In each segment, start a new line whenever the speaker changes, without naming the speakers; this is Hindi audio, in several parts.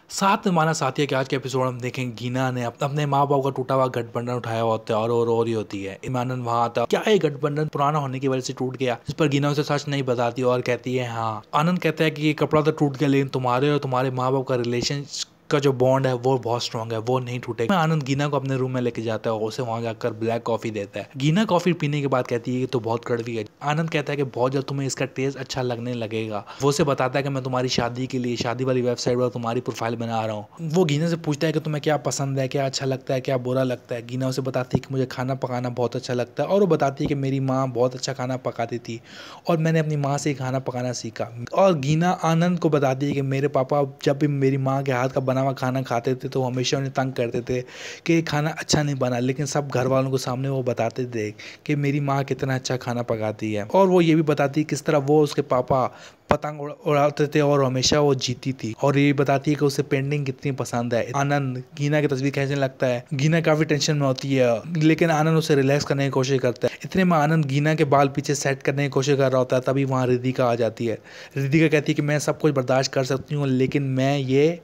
साथ निभाना साथी है कि आज के एपिसोड हम देखेंगे गीना ने अपने माँ बाप का टूटा हुआ गठबंधन उठाया हुआ होता है और रो रही होती है। इमानन वहां आता है। क्या ये गठबंधन पुराना होने की वजह से टूट गया? जिस पर गीना उसे सच नहीं बताती और कहती है हाँ। आनंद कहता है कि ये कपड़ा तो टूट गया लेकिन तुम्हारे और तुम्हारे माँ बाप का रिलेशन का जो बॉन्ड है वो बहुत स्ट्रांग है, वो नहीं टूटेगा। आनंद गीना को अपने रूम में लेके जाता है और उसे वहां जाकर ब्लैक कॉफी देता है। गीना कॉफी पीने के बाद कहती है कि तो बहुत कड़वी है। आनंद कहता है कि बहुत जल्द तुम्हें इसका टेस्ट अच्छा लगने लगेगा। वो उसे बताता है कि मैं तुम्हारी शादी के लिए शादी वाली वेबसाइट पर तुम्हारी प्रोफाइल बना रहा हूँ। वो गीना से पूछता है कि तुम्हें क्या पसंद है, क्या अच्छा लगता है, क्या बुरा लगता है। गीना उसे बताती है कि मुझे खाना पकाना बहुत अच्छा लगता है और वो बताती है कि मेरी माँ बहुत अच्छा खाना पकाती थी और मैंने अपनी माँ से ही खाना पकाना सीखा। और गीना आनंद को बताती है कि मेरे पापा जब भी मेरी माँ के हाथ का बना हुआ खाना खाते थे तो हमेशा उन्हें तंग करते थे कि ये खाना अच्छा नहीं बना, लेकिन सब घर वालों के सामने वो बताते थे कि मेरी माँ कितना अच्छा खाना पकाती है। और वो ये भी बताती है किस तरह वो उसके पापा पतंग उड़ाते थे और हमेशा वो जीती थी। और ये बताती है कि उसे पेंटिंग कितनी पसंद है। आनंद गीना की तस्वीर खींचने लगता है। गीना काफी टेंशन में होती है लेकिन आनंद उसे रिलैक्स करने की कोशिश करता है। इतने में आनंद गीना के बाल पीछे सेट करने की कोशिश कर रहा होता है, तभी वहाँ रिधिका आ जाती है। रिधिका कहती है कि मैं सब कुछ बर्दाश्त कर सकती हूँ लेकिन मैं ये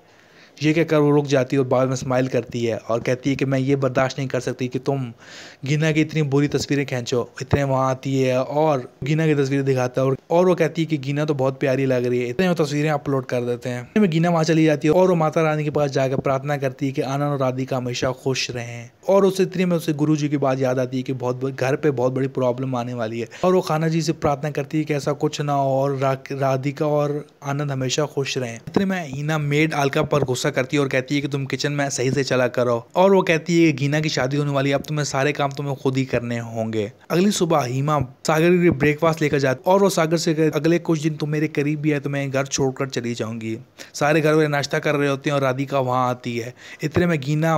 कहकर वो रुक जाती है और बाद में स्माइल करती है और कहती है कि मैं ये बर्दाश्त नहीं कर सकती कि तुम गीना की इतनी बुरी तस्वीरें खींचो। इतने वहाँ आती है और गीना की तस्वीरें दिखाता है और वो कहती है कि गीना तो बहुत प्यारी लग रही है। इतने वो तस्वीरें अपलोड कर देते हैं। इतने में गीना वहाँ चली जाती है और वो माता रानी के पास जाकर प्रार्थना करती है कि आनंद और राधिका हमेशा खुश रहें। और उसे इतने में उसे गुरु जी की बात याद आती है कि घर पे बहुत बड़ी प्रॉब्लम आने वाली है और वो खाना जी से प्रार्थना करती है कि ऐसा कुछ ना हो और राधिका और आनंद हमेशा खुश रहें। इतने में हीना मेड अलका पर गुस्सा करती है और कहती है कि तुम किचन में सही से चला करो। और वो कहती है कि गीना की शादी होने वाली है, अब तुम्हें सारे काम तुम्हें खुद ही करने होंगे। अगली सुबह हीमा सागर के लिए ब्रेकफास्ट लेकर जाती और वो सागर से अगले कुछ दिन तुम मेरे करीब भी है तो मैं घर छोड़कर चली जाऊंगी। सारे घर वाले नाश्ता कर रहे होते हैं और राधिका वहां आती है। इतने में गीना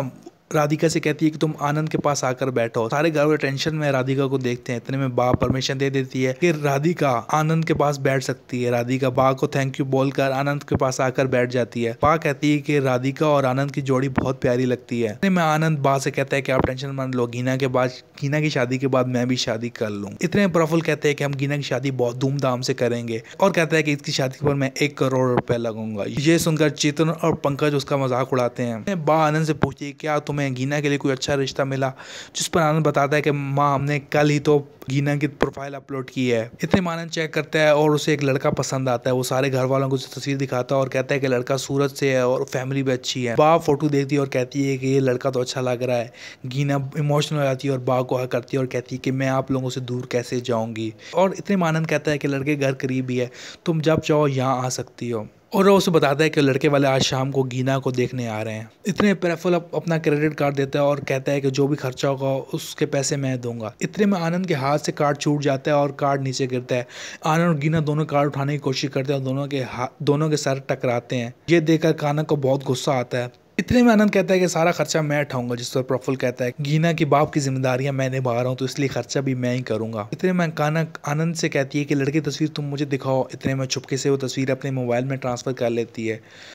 राधिका से कहती है कि तुम आनंद के पास आकर बैठो। सारे घर वाले टेंशन में राधिका को देखते हैं। इतने में बा परमिशन दे देती है कि राधिका आनंद के पास बैठ सकती है। राधिका बा को थैंक यू बोलकर आनंद के पास आकर बैठ जाती है। बा कहती है कि राधिका और आनंद की जोड़ी बहुत प्यारी लगती है। इतने में आनंद बा से कहता है कि आप टेंशन मत लो, गीना की शादी के बाद मैं भी शादी कर लूँ। इतने में प्रफुल्ल कहते हैं कि हम गीना की शादी बहुत धूमधाम से करेंगे और कहता है कि इसकी शादी पर मैं 1 करोड़ रुपए लगूंगा। ये सुनकर चेतन और पंकज उसका मजाक उड़ाते हैं। बा आनंद से पूछती है क्या तुम्हें गीना के लिए कोई अच्छा रिश्ता मिला? जिस पर आनंद बताता है कि माँ हमने कल ही तो गीना की प्रोफाइल अपलोड की है। इतने में आनंद चेक करता है और उसे एक लड़का पसंद आता है। वो सारे घर वालों को तस्वीर दिखाता है और कहता है कि लड़का सूरत से है और फैमिली भी अच्छी है। बा फोटो देखती है और कहती है कि ये लड़का तो अच्छा लग रहा है। गीना इमोशनल हो जाती है और बा को हक करती है और कहती है कि मैं आप लोगों से दूर कैसे जाऊंगी। और इतने में आनंद कहता है कि लड़के घर करीब ही है, तुम जब चाहो यहाँ आ सकती हो। और वो उसे बताता है कि लड़के वाले आज शाम को गीना को देखने आ रहे हैं। इतने प्रफुल्ल अपना क्रेडिट कार्ड देता है और कहता है कि जो भी खर्चा होगा उसके पैसे मैं दूंगा। इतने में आनंद के हाथ से कार्ड छूट जाता है और कार्ड नीचे गिरता है। आनंद और गीना दोनों कार्ड उठाने की कोशिश करते हैं और दोनों के सर टकराते हैं। ये देखकर कानक को बहुत गुस्सा आता है। इतने में आनंद कहता है कि सारा खर्चा मैं उठाऊंगा। जिस पर प्रफुल्ल कहता है गीना की बाप की जिम्मेदारियां मैं निभा रहा हूं तो इसलिए खर्चा भी मैं ही करूंगा। इतने में कानक आनंद से कहती है कि लड़की की तस्वीर तुम मुझे दिखाओ। इतने में चुपके से वो तस्वीर अपने मोबाइल में ट्रांसफर कर लेती है।